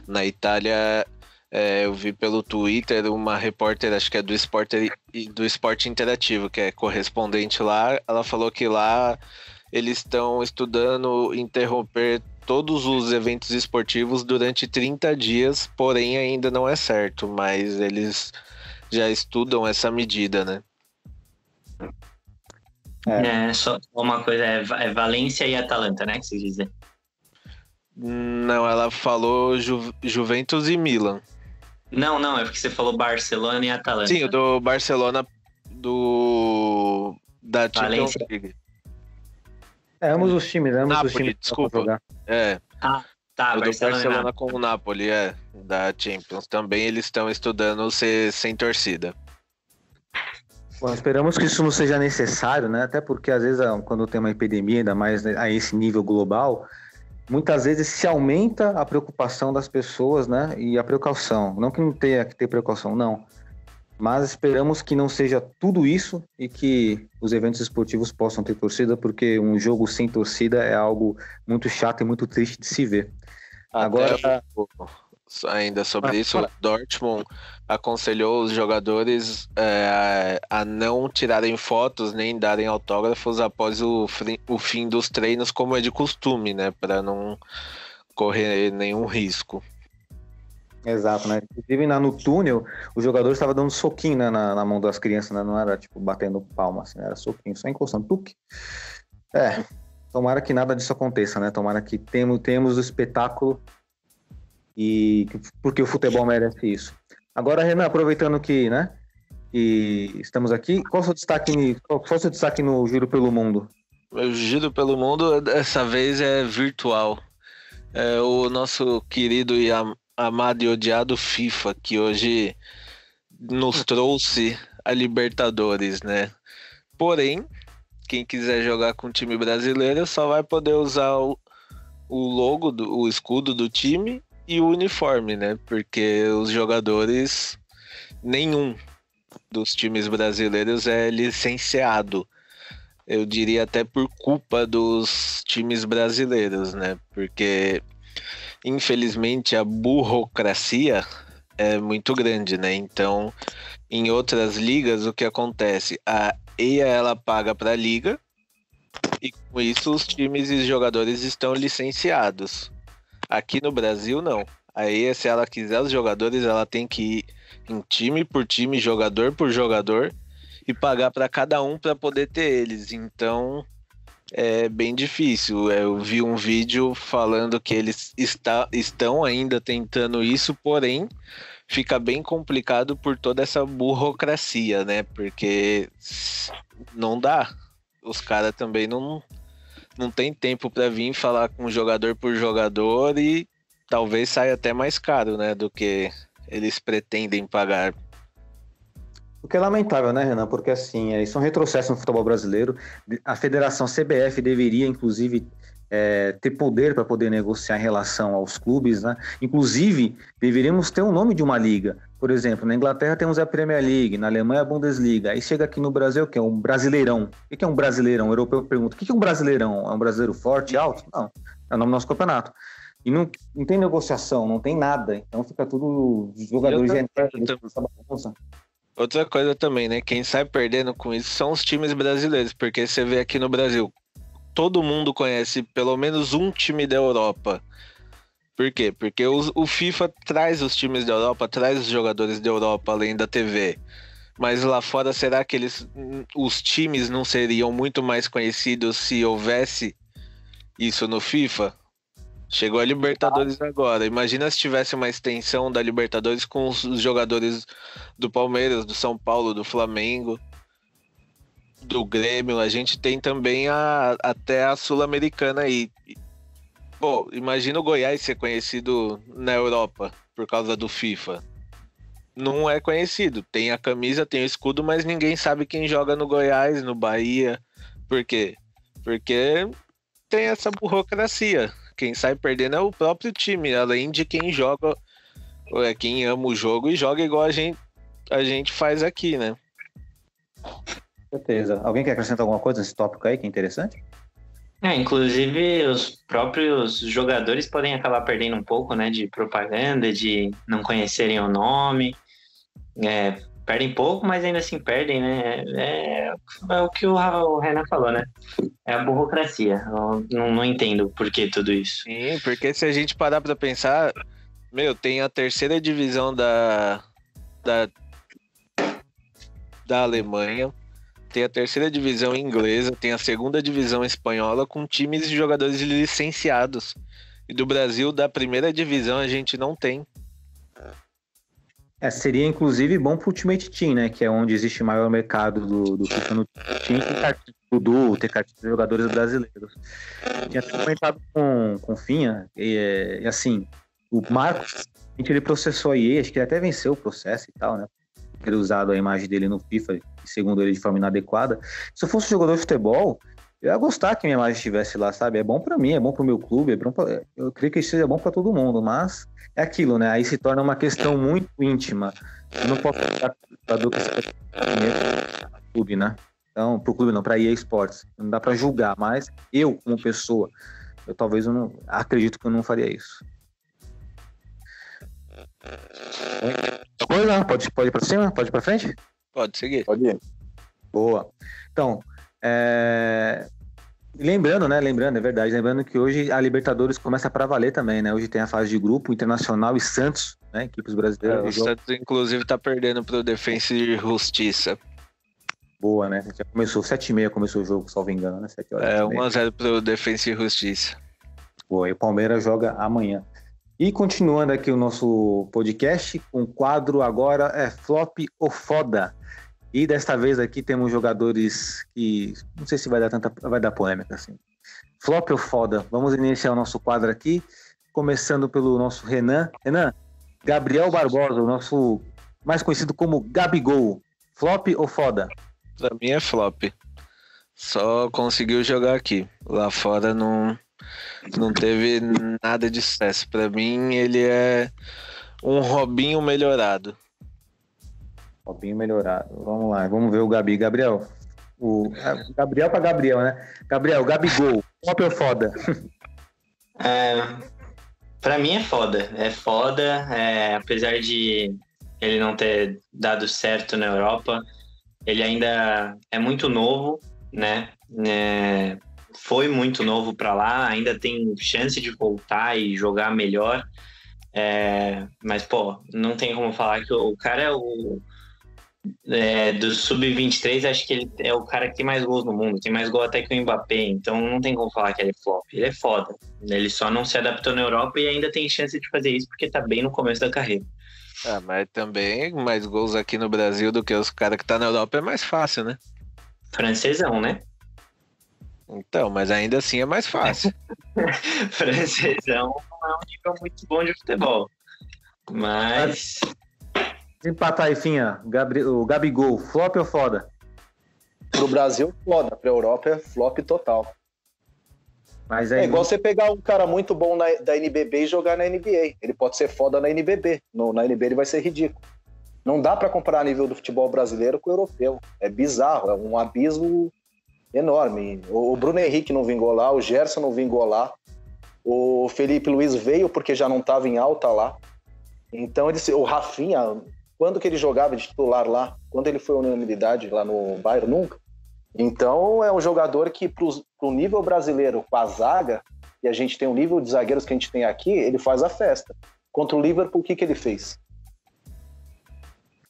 Speaker 4: Na Itália, eu vi pelo Twitter uma repórter, acho que é do Esporte Interativo, que é correspondente lá, ela falou que lá eles estão estudando interromper todos os eventos esportivos durante 30 dias, porém ainda não é certo, mas eles já estudam essa medida, né?
Speaker 5: Só uma coisa, Valência e Atalanta, né, que você diz?
Speaker 4: Não, ela falou Juventus e Milan.
Speaker 5: Não, é porque você falou Barcelona e Atalanta.
Speaker 4: Sim, o do Barcelona da Champions League.
Speaker 1: Ambos os times,
Speaker 4: Napoli, desculpa.
Speaker 1: Jogar.
Speaker 5: Tá,
Speaker 4: o do Barcelona com o Napoli, da Champions. Também eles estão estudando ser sem torcida.
Speaker 1: Bom, esperamos que isso não seja necessário, né? Até porque, às vezes, quando tem uma epidemia, ainda mais a esse nível global, muitas vezes se aumenta a preocupação das pessoas, né? E a precaução. Não que não tenha que ter precaução, não. Mas esperamos que não seja tudo isso e que os eventos esportivos possam ter torcida, porque um jogo sem torcida é algo muito chato e muito triste de se ver. Agora,
Speaker 4: ainda sobre isso, o Dortmund aconselhou os jogadores a não tirarem fotos nem darem autógrafos após o fim dos treinos, como é de costume, né? Para não correr nenhum risco.
Speaker 1: Exato, né? Inclusive no túnel, o jogador estava dando soquinho, né, na mão das crianças, né? Não era tipo batendo palma, assim, era soquinho, só encostando, tuque. Tomara que nada disso aconteça, né? Tomara que temos o espetáculo porque o futebol merece isso. Agora, Renan, aproveitando que, né, que estamos aqui, qual o seu destaque no Giro pelo Mundo?
Speaker 4: O Giro pelo Mundo, dessa vez, é virtual. É o nosso querido e amado e odiado FIFA, que hoje nos trouxe a Libertadores, né? Porém, quem quiser jogar com o time brasileiro só vai poder usar o logo, o escudo do time e o uniforme, né? Porque os jogadores, nenhum dos times brasileiros é licenciado. Eu diria até por culpa dos times brasileiros, né? Porque, infelizmente, a burocracia é muito grande, né? Então, em outras ligas, o que acontece? A EA, ela paga para a liga e, com isso, os times e os jogadores estão licenciados. Aqui no Brasil, não. A EA, se ela quiser os jogadores, ela tem que ir em time por time, jogador por jogador, e pagar para cada um para poder ter eles. Então é bem difícil. Eu vi um vídeo falando que eles estão ainda tentando isso, porém fica bem complicado por toda essa burocracia, né? Porque não dá. Os caras também não tem tempo para vir falar com jogador por jogador e talvez saia até mais caro, né, do que eles pretendem pagar.
Speaker 1: O que é lamentável, né, Renan? Porque, assim, isso é um retrocesso no futebol brasileiro. A federação CBF deveria, inclusive, ter poder para poder negociar em relação aos clubes, né? Inclusive, deveríamos ter o nome de uma liga. Por exemplo, na Inglaterra temos a Premier League, na Alemanha a Bundesliga. Aí chega aqui no Brasil, que é um brasileirão. O que é um brasileirão? O europeu pergunta, o que é um brasileirão? É um brasileiro forte, alto? Não, é o nome do nosso campeonato. E não tem negociação, não tem nada. Então fica tudo jogadores essa bagunça.
Speaker 4: Outra coisa também, né? Quem sai perdendo com isso são os times brasileiros, porque você vê aqui no Brasil, todo mundo conhece pelo menos um time da Europa. Por quê? Porque o FIFA traz os times da Europa, traz os jogadores da Europa além da TV. Mas lá fora, será que os times não seriam muito mais conhecidos se houvesse isso no FIFA? Chegou a Libertadores agora. Imagina se tivesse uma extensão da Libertadores com os jogadores do Palmeiras, do São Paulo, do Flamengo, do Grêmio. A gente tem também até a Sul-Americana aí. Pô, imagina o Goiás ser conhecido na Europa por causa do FIFA. Não é conhecido. Tem a camisa, tem o escudo, mas ninguém sabe quem joga no Goiás, no Bahia. Por quê? Porque tem essa burocracia. Quem sai perdendo é o próprio time, além de quem joga, quem ama o jogo e joga igual a gente faz aqui, né?
Speaker 1: Certeza. Alguém quer acrescentar alguma coisa nesse tópico aí que é interessante?
Speaker 5: Inclusive os próprios jogadores podem acabar perdendo um pouco, né, de propaganda, de não conhecerem o nome. Perdem pouco, mas ainda assim perdem, né? É o que o Renan falou, né? É a burocracia. Eu não entendo por que tudo isso.
Speaker 4: Sim, porque se a gente parar pra pensar, tem a terceira divisão da Alemanha, tem a terceira divisão inglesa, tem a segunda divisão espanhola com times e jogadores licenciados. E do Brasil, da primeira divisão, a gente não tem.
Speaker 1: Seria inclusive bom pro Ultimate Team, né? Que é onde existe maior mercado do FIFA no Team, ter cartinha de jogadores brasileiros. Tinha comentado com o Finha, e assim, o Marcos, ele processou a EA, acho que ele até venceu o processo e tal, né? Ter usado a imagem dele no FIFA, segundo ele, de forma inadequada. Se eu fosse jogador de futebol, eu ia gostar que minha imagem estivesse lá, sabe? É bom pra mim, é bom pro meu clube, eu creio que isso seja bom pra todo mundo, mas é aquilo, né? Aí se torna uma questão muito íntima. Eu não posso ficar do que pro clube, né? Então, pro clube não, pra EA Sports. Não dá pra julgar, mas eu, como pessoa, eu não acredito que eu não faria isso. Coisa? Pode ir pra cima? Pode ir pra frente?
Speaker 4: Pode seguir.
Speaker 6: Pode ir.
Speaker 1: Boa. Então, Lembrando, é verdade, lembrando que hoje a Libertadores começa para valer também, né? Hoje tem a fase de grupo, Internacional e Santos, né? Equipes brasileiras.
Speaker 4: O Santos, inclusive, tá perdendo pro Defensa e Justiça.
Speaker 1: Boa, né? Já começou, 7h30 começou o jogo, salvo engano, né? 7 horas.
Speaker 4: 1x0 pro Defensa e Justiça.
Speaker 1: Boa, e o Palmeiras joga amanhã. E continuando aqui o nosso podcast, o quadro agora é Flop ou Foda. E desta vez aqui temos jogadores que não sei se vai dar polêmica assim. Flop ou Foda? Vamos iniciar o nosso quadro aqui, começando pelo nosso Renan. Renan, Gabriel Barbosa, o nosso mais conhecido como Gabigol. Flop ou Foda?
Speaker 4: Pra mim é flop. Só conseguiu jogar aqui. Lá fora não teve nada de sucesso. Pra mim ele é um Robinho melhorado.
Speaker 1: Robinho melhorado. Vamos lá, vamos ver o Gabi. Gabriel. Gabriel para Gabriel, né? Gabriel, Gabigol. Flop ou Foda?
Speaker 5: Pra mim é foda. É foda. Apesar de ele não ter dado certo na Europa, ele ainda é muito novo, né? Foi muito novo pra lá, ainda tem chance de voltar e jogar melhor. Mas, pô, não tem como falar que o cara do Sub-23, acho que ele é o cara que tem mais gols no mundo, tem mais gol até que o Mbappé, então não tem como falar que ele é flop. Ele é foda. Ele só não se adaptou na Europa e ainda tem chance de fazer isso porque tá bem no começo da carreira.
Speaker 4: Mas também mais gols aqui no Brasil do que os caras que tá na Europa é mais fácil, né?
Speaker 5: Francesão, né?
Speaker 4: Então, mas ainda assim é mais fácil.
Speaker 5: Francesão não é um nível muito bom de futebol. Mas...
Speaker 1: Empatar aí, Finha. O Gabigol, flop ou foda?
Speaker 6: Pro Brasil, foda. Pra Europa é flop total.
Speaker 1: Mas aí,
Speaker 6: igual você pegar um cara muito bom da NBB e jogar na NBA. Ele pode ser foda na NBB. Na NB ele vai ser ridículo. Não dá pra comparar nível do futebol brasileiro com o europeu. É bizarro, é um abismo enorme. O Bruno Henrique não vingou lá, o Gerson não vingou lá. O Felipe Luiz veio porque já não estava em alta lá. Então, o Rafinha, quando que ele jogava de titular lá? Quando ele foi unanimidade lá no Bayern? Nunca. Então, é um jogador que, pro nível brasileiro, com a zaga, e a gente tem o nível de zagueiros que a gente tem aqui, ele faz a festa. Contra o Liverpool, o que ele fez?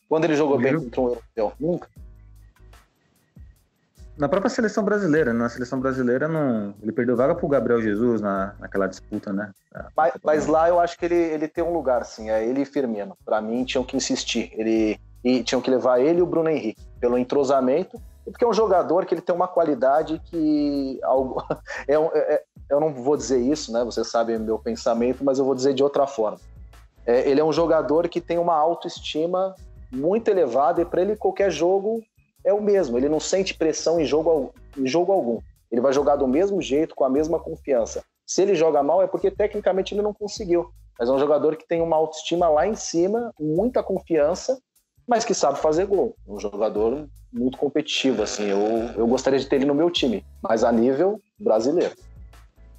Speaker 6: Quando ele jogou bem contra um europeu? Nunca.
Speaker 1: Na própria seleção brasileira, ele perdeu vaga pro Gabriel Jesus naquela disputa, né?
Speaker 6: Mas lá eu acho que ele tem um lugar, sim, é ele e Firmino. Pra mim, tinham que insistir. E tinham que levar ele e o Bruno Henrique, pelo entrosamento, e porque é um jogador que ele tem uma qualidade que... eu não vou dizer isso, né? Você sabe meu pensamento, mas eu vou dizer de outra forma. Ele é um jogador que tem uma autoestima muito elevada, e para ele qualquer jogo é o mesmo, ele não sente pressão em jogo algum. Ele vai jogar do mesmo jeito, com a mesma confiança. Se ele joga mal é porque tecnicamente ele não conseguiu, mas é um jogador que tem uma autoestima lá em cima, muita confiança, mas que sabe fazer gol. Um jogador muito competitivo, assim. Eu gostaria de ter ele no meu time, mas a nível brasileiro.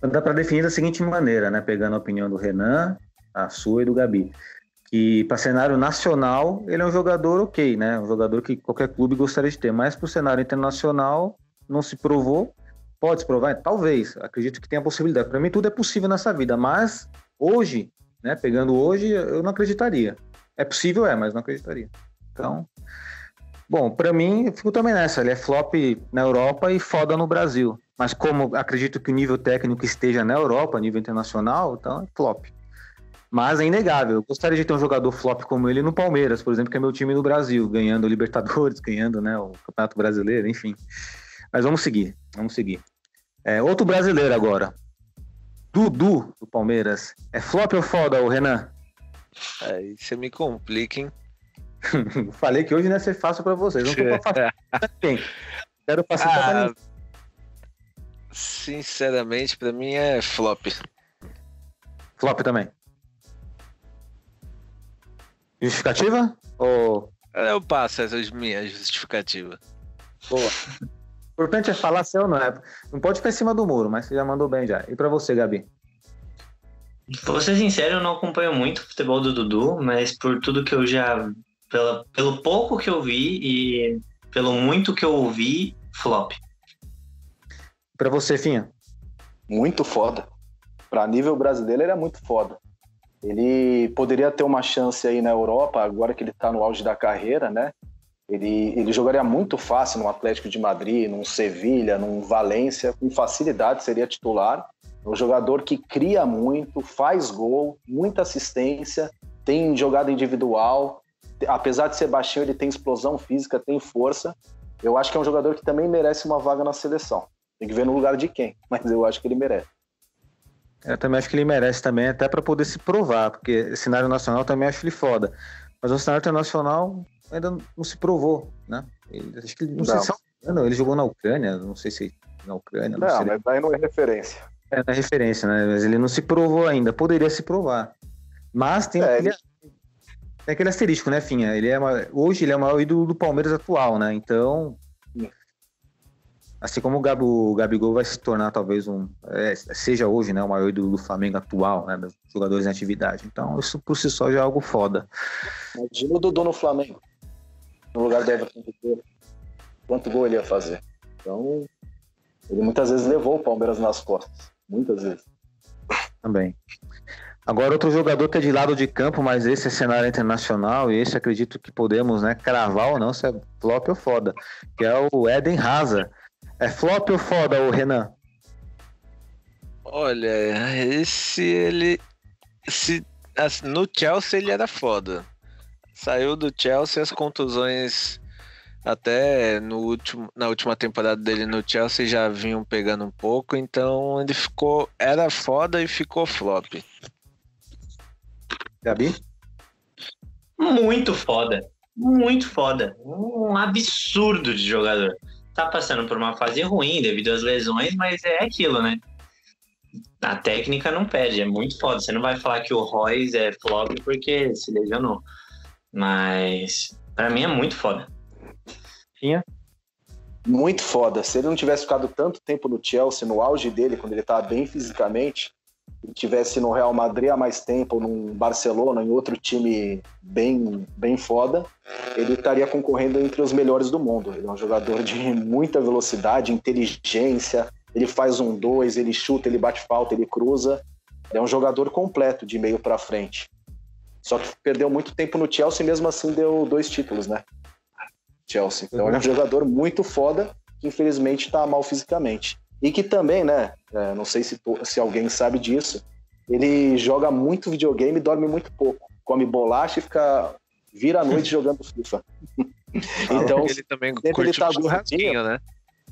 Speaker 1: Dá para definir da seguinte maneira, né? Pegando a opinião do Renan, a sua e do Gabi. Que para cenário nacional, ele é um jogador ok, né? Um jogador que qualquer clube gostaria de ter. Mas para o cenário internacional, não se provou. Pode se provar? Talvez. Acredito que tenha possibilidade. Para mim, tudo é possível nessa vida. Mas hoje, né? Pegando hoje, eu não acreditaria. É possível, mas não acreditaria. Então, bom, para mim, eu fico também nessa. Ele é flop na Europa e foda no Brasil. Mas como acredito que o nível técnico esteja na Europa, nível internacional, então é flop. Mas é inegável. Eu gostaria de ter um jogador flop como ele no Palmeiras, por exemplo, que é meu time no Brasil, ganhando o Libertadores, ganhando, né, o Campeonato Brasileiro, enfim. Mas vamos seguir. Outro brasileiro agora. Dudu, do Palmeiras. É flop ou foda, o Renan?
Speaker 4: Aí você me complica, hein?
Speaker 1: Falei que hoje não ia ser fácil pra vocês. Não tô pra facilitar pra ninguém. Quero facilitar pra ninguém.
Speaker 4: Sinceramente, pra mim é flop.
Speaker 1: Flop também. Justificativa? Ou...
Speaker 4: Eu passo essa minha justificativa.
Speaker 1: Boa. O importante é falar se ou não é. Não pode ficar em cima do muro, mas você já mandou bem já. E pra você, Gabi?
Speaker 5: Pra ser sincero, eu não acompanho muito o futebol do Dudu, mas por tudo que eu já... Pelo pouco que eu vi e pelo muito que eu ouvi, flop.
Speaker 1: Pra você, Finha?
Speaker 6: Muito foda. Pra nível brasileiro, ele é muito foda. Ele poderia ter uma chance aí na Europa, agora que ele tá no auge da carreira, né? Ele jogaria muito fácil no Atlético de Madrid, num Sevilha, num Valência, com facilidade, seria titular. É um jogador que cria muito, faz gol, muita assistência, tem jogada individual. Apesar de ser baixinho, ele tem explosão física, tem força. Eu acho que é um jogador que também merece uma vaga na seleção. Tem que ver no lugar de quem, mas eu acho que ele merece.
Speaker 1: Eu também acho que ele merece também, até para poder se provar, porque cenário nacional também acho ele foda. Mas o cenário internacional ainda não se provou, né? Acho que não sei se ele jogou na Ucrânia, não sei se na Ucrânia.
Speaker 6: Não, mas daí não é referência.
Speaker 1: É na referência, né? Mas ele não se provou ainda, poderia se provar. Mas tem aquele asterisco, né, Finha? Hoje ele é o maior ídolo do Palmeiras atual, né? Então, assim como o Gabigol vai se tornar talvez seja hoje, né, o maior ídolo do Flamengo atual, né, dos jogadores em atividade. Então, isso por si só já é algo foda.
Speaker 6: Imagina o Dudu no Flamengo, no lugar do Everton. Quanto gol ele ia fazer? Então, ele muitas vezes levou o Palmeiras nas costas. Muitas vezes.
Speaker 1: Também. Agora, outro jogador que é de lado de campo, mas esse é cenário internacional, e esse acredito que podemos, né, cravar ou não, se é flop ou foda, que é o Eden Hazard. É flop ou foda, o Renan?
Speaker 4: Olha, no Chelsea ele era foda. Saiu do Chelsea, as contusões até na última temporada dele no Chelsea já vinham pegando um pouco, então ele era foda e ficou flop.
Speaker 1: Gabi?
Speaker 5: Muito foda. Muito foda. Um absurdo de jogador. Tá passando por uma fase ruim devido às lesões, mas é aquilo, né? A técnica não perde, é muito foda. Você não vai falar que o Royce é flop porque se lesionou. Mas pra mim é muito foda.
Speaker 1: Tinha?
Speaker 6: Muito foda. Se ele não tivesse ficado tanto tempo no Chelsea, no auge dele, quando ele tava bem fisicamente, e tivesse no Real Madrid há mais tempo, num Barcelona, em outro time bem, bem foda, ele estaria concorrendo entre os melhores do mundo. Ele é um jogador de muita velocidade, inteligência, ele faz 1-2, ele chuta, ele bate falta, ele cruza. Ele é um jogador completo de meio para frente. Só que perdeu muito tempo no Chelsea e mesmo assim deu 2 títulos, né? Chelsea. Então ele é um jogador muito foda, que infelizmente tá mal fisicamente. E que também, né, não sei se alguém sabe disso, ele joga muito videogame e dorme muito pouco. Come bolacha e vira a noite jogando FIFA. Então,
Speaker 4: ele também curte
Speaker 6: tá
Speaker 4: churrasquinho, né?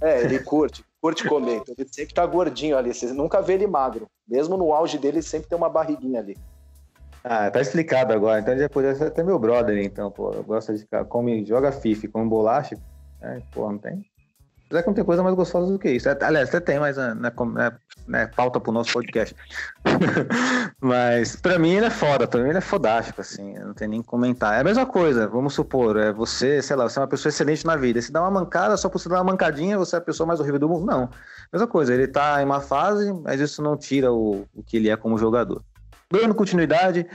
Speaker 6: Ele curte comer. Então ele sempre tá gordinho ali. Você nunca vê ele magro. Mesmo no auge dele, ele sempre tem uma barriguinha ali.
Speaker 1: Ah, tá explicado agora. Então ele já poderia ser até meu brother, então, pô. Gosta de ficar, joga FIFA, come bolacha. Pô, não tem. Apesar que não tem coisa mais gostosa do que isso. Aliás, até tem, mas não é pauta pro nosso podcast. Mas pra mim ele é foda, pra mim ele é fodástico, assim, não tem nem que comentar. É a mesma coisa, vamos supor, você, sei lá, você é uma pessoa excelente na vida, se dá uma mancada, só por você dar uma mancadinha, você é a pessoa mais horrível do mundo? Não. Mesma coisa, ele tá em uma fase, mas isso não tira o que ele é como jogador. Dando continuidade,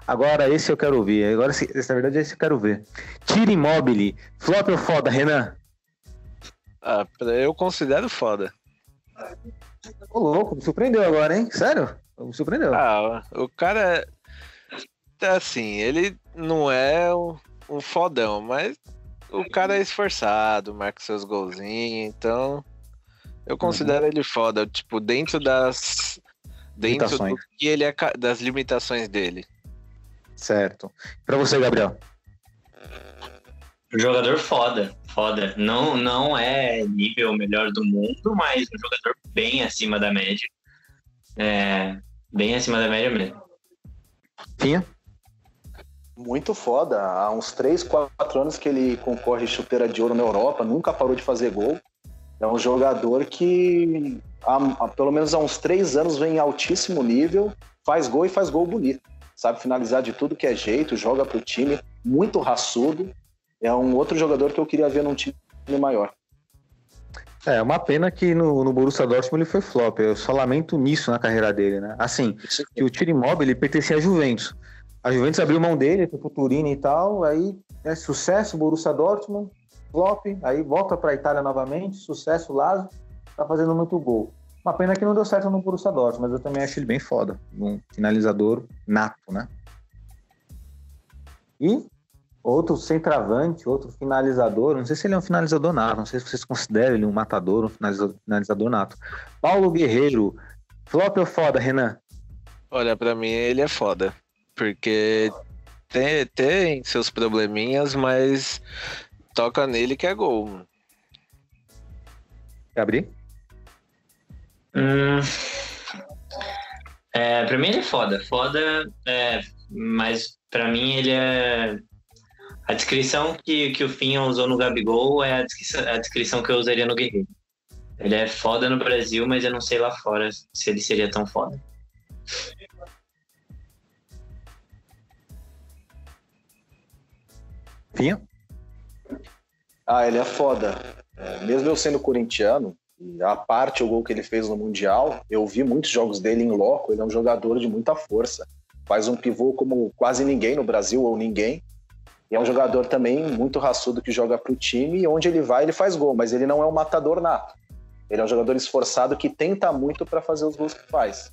Speaker 1: agora esse eu quero ouvir, na verdade esse eu quero ver. Tiro Immobile, flop ou foda, Renan?
Speaker 4: Eu considero foda.
Speaker 1: Ô, louco, me surpreendeu agora, hein? Sério? Me surpreendeu.
Speaker 4: O cara, assim, ele não é um fodão, mas o cara é esforçado, marca seus golzinhos, então eu considero ele foda, tipo, dentro do que ele é, das limitações dele.
Speaker 1: Certo. Pra você, Gabriel?
Speaker 5: Jogador foda. Não é nível melhor do mundo, mas um jogador bem acima da média. Bem acima da média mesmo.
Speaker 1: Tinha?
Speaker 6: Muito foda. Há uns 3, 4 anos que ele concorre chuteira de ouro na Europa, nunca parou de fazer gol. É um jogador que, pelo menos há uns 3 anos, vem em altíssimo nível, faz gol e faz gol bonito. Sabe finalizar de tudo que é jeito, joga pro time, muito raçudo. É um outro jogador que eu queria ver num time maior.
Speaker 1: É uma pena que no Borussia Dortmund ele foi flop. Eu só lamento nisso na carreira dele, né? Assim, que o Tiro Immobile ele pertencia à Juventus. A Juventus abriu mão dele, foi pro Turim e tal, aí sucesso, Borussia Dortmund, flop, aí volta pra Itália novamente, sucesso, Lazio, tá fazendo muito gol. Uma pena que não deu certo no Borussia Dortmund, mas eu também acho ele bem foda. Um finalizador nato, né? E outro centroavante, outro finalizador, não sei se ele é um finalizador nato, não sei se vocês consideram ele um matador, um finalizador nato. Paulo Guerreiro, flop ou foda, Renan?
Speaker 4: Olha, pra mim ele é foda, porque tem seus probleminhas, mas toca nele que é gol.
Speaker 1: Gabriel?
Speaker 5: Pra mim ele é foda, mas pra mim ele é... A descrição que o Finha usou no Gabigol é a descrição que eu usaria no Guerreiro. Ele é foda no Brasil, mas eu não sei lá fora se ele seria tão foda.
Speaker 1: Finha?
Speaker 6: Ele é foda. Mesmo eu sendo corintiano, e a parte o gol que ele fez no Mundial, eu vi muitos jogos dele em loco, ele é um jogador de muita força. Faz um pivô como quase ninguém no Brasil, ou ninguém. E é um jogador também muito raçudo que joga pro time, e onde ele vai, ele faz gol, mas ele não é um matador nato. Ele é um jogador esforçado que tenta muito para fazer os gols que faz.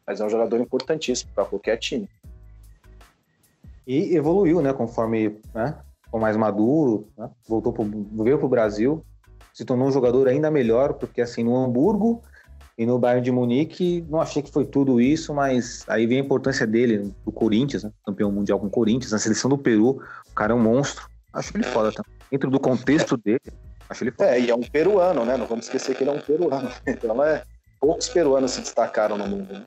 Speaker 6: Mas é um jogador importantíssimo para qualquer time.
Speaker 1: E evoluiu, né, conforme, né, ficou mais maduro, né, veio pro Brasil, se tornou um jogador ainda melhor, porque assim, no Hamburgo e no Bayern de Munique, não achei que foi tudo isso, mas aí vem a importância dele, do Corinthians, né, campeão mundial com o Corinthians, na seleção do Peru, o cara é um monstro, acho ele foda também. Dentro do contexto dele, acho ele foda.
Speaker 6: E é um peruano, né, não vamos esquecer que ele é um peruano, então poucos peruanos se destacaram no mundo, né?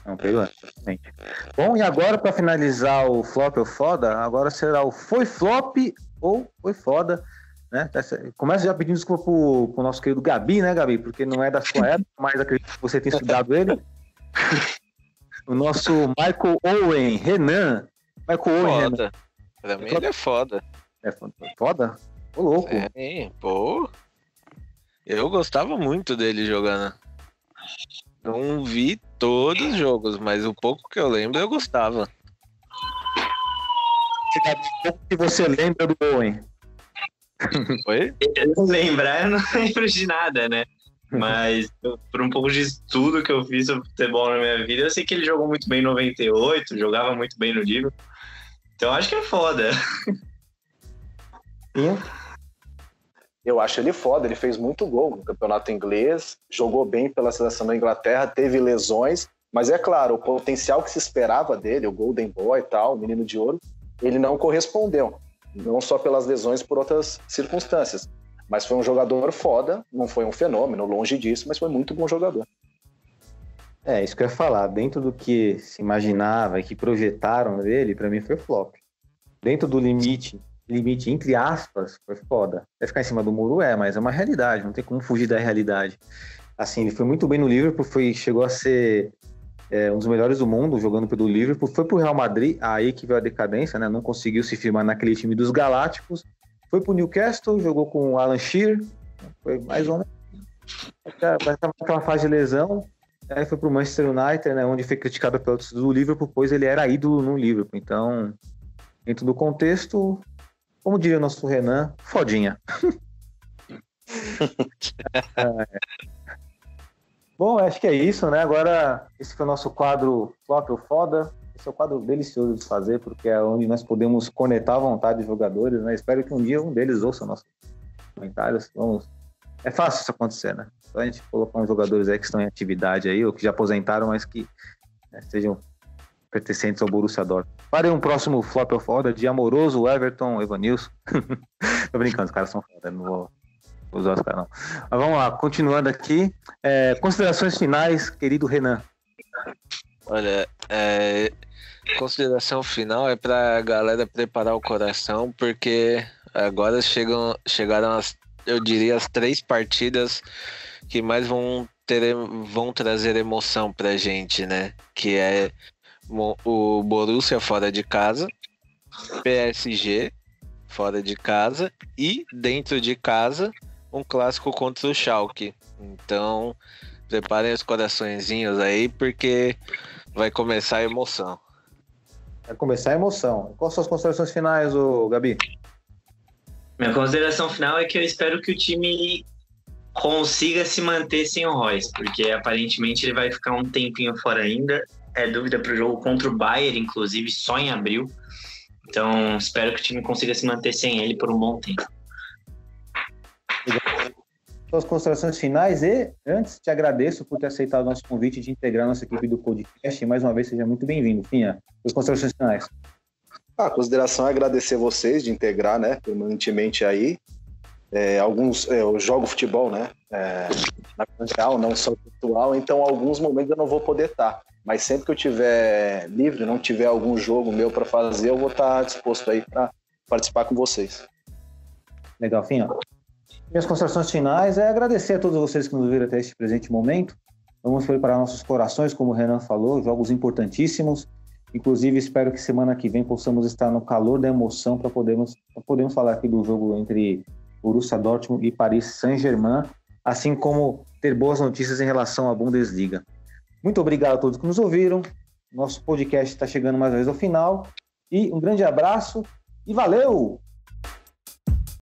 Speaker 1: É um peruano, exatamente. Bom, e agora para finalizar o flop ou foda, agora será o foi flop ou foi foda, né? Começa já pedindo desculpa pro nosso querido Gabi, né, Gabi? Porque não é da sua época, mas acredito que você tenha estudado ele. O nosso Michael Owen, Renan. Michael Owen,
Speaker 4: Renan. Pra mim ele é foda.
Speaker 1: É foda? Ô, louco.
Speaker 4: Pô. Eu gostava muito dele jogando. Não vi todos os jogos, mas o pouco que eu lembro eu gostava.
Speaker 1: O que você lembra do Owen?
Speaker 4: Oi?
Speaker 5: Eu lembrar, eu não lembro de nada, né? Mas por um pouco de estudo que eu fiz sobre futebol na minha vida, eu sei que ele jogou muito bem em 98, jogava muito bem no livro. Então acho que é foda.
Speaker 6: Eu acho ele foda, ele fez muito gol no campeonato inglês, jogou bem pela seleção da Inglaterra, teve lesões, mas é claro, o potencial que se esperava dele, o Golden Boy e tal, o Menino de Ouro, ele não correspondeu, não só pelas lesões, por outras circunstâncias. Mas foi um jogador foda, não foi um fenômeno, longe disso, mas foi muito bom jogador.
Speaker 1: Isso que eu ia falar, dentro do que se imaginava e que projetaram dele, pra mim foi flop. Dentro do limite entre aspas, foi foda. Vai ficar em cima do muro, mas é uma realidade, não tem como fugir da realidade. Assim, ele foi muito bem no Liverpool, chegou a ser um dos melhores do mundo jogando pelo Liverpool, foi pro Real Madrid, aí que veio a decadência, né? Não conseguiu se firmar naquele time dos Galácticos, foi pro Newcastle, jogou com o Alan Shearer, foi mais ou menos aquela fase de lesão, aí foi pro Manchester United, né? Onde foi criticado pelo torcedor do Liverpool, pois ele era ídolo no Liverpool. Então, dentro do contexto, como diria o nosso Renan, fodinha. Bom, acho que é isso, né? Agora, esse foi o nosso quadro Flop ou Foda. Esse é um quadro delicioso de fazer, porque é onde nós podemos conectar à vontade de jogadores, né? Espero que um dia um deles ouça nossos comentários. É fácil isso acontecer, né? Só a gente colocar uns jogadores aí que estão em atividade aí, ou que já aposentaram, mas que sejam pertencentes ao Borussia Dortmund. Farei um próximo Flop ou Foda de Amoroso, Everton, Evanilson. Tô brincando, os caras são foda, não vou usar os caras não. Mas vamos lá, continuando aqui. Considerações finais, querido Renan.
Speaker 4: Olha, consideração final é pra galera preparar o coração, porque agora chegaram eu diria as 3 partidas que mais vão trazer emoção pra gente, né? Que é o Borussia fora de casa, PSG fora de casa e dentro de casa um clássico contra o Schalke. Então preparem os coraçõezinhos aí, porque vai começar a emoção.
Speaker 1: Vai começar a emoção. Quais são as considerações finais, Gabi?
Speaker 5: Minha consideração final é que eu espero que o time consiga se manter sem o Reus, porque aparentemente ele vai ficar um tempinho fora ainda. É dúvida para o jogo contra o Bayern, inclusive, só em abril. Então, espero que o time consiga se manter sem ele por um bom tempo.
Speaker 1: Suas considerações finais e, antes, te agradeço por ter aceitado o nosso convite de integrar a nossa equipe do podcast. E, mais uma vez, seja muito bem-vindo. Finha, suas considerações finais.
Speaker 6: A consideração é agradecer vocês de integrar, né, permanentemente aí. Eu jogo futebol, né, na vida real, não só virtual, então alguns momentos eu não vou poder estar. Mas sempre que eu tiver livre, não tiver algum jogo meu para fazer, eu vou estar disposto aí para participar com vocês.
Speaker 1: Legal, Finha. Minhas considerações finais é agradecer a todos vocês que nos viram até este presente momento. Vamos preparar nossos corações, como o Renan falou, jogos importantíssimos. Inclusive, espero que semana que vem possamos estar no calor da emoção para podermos falar aqui do jogo entre Borussia Dortmund e Paris Saint-Germain, assim como ter boas notícias em relação à Bundesliga. Muito obrigado a todos que nos ouviram. Nosso podcast está chegando mais uma vez ao final. E um grande abraço e valeu!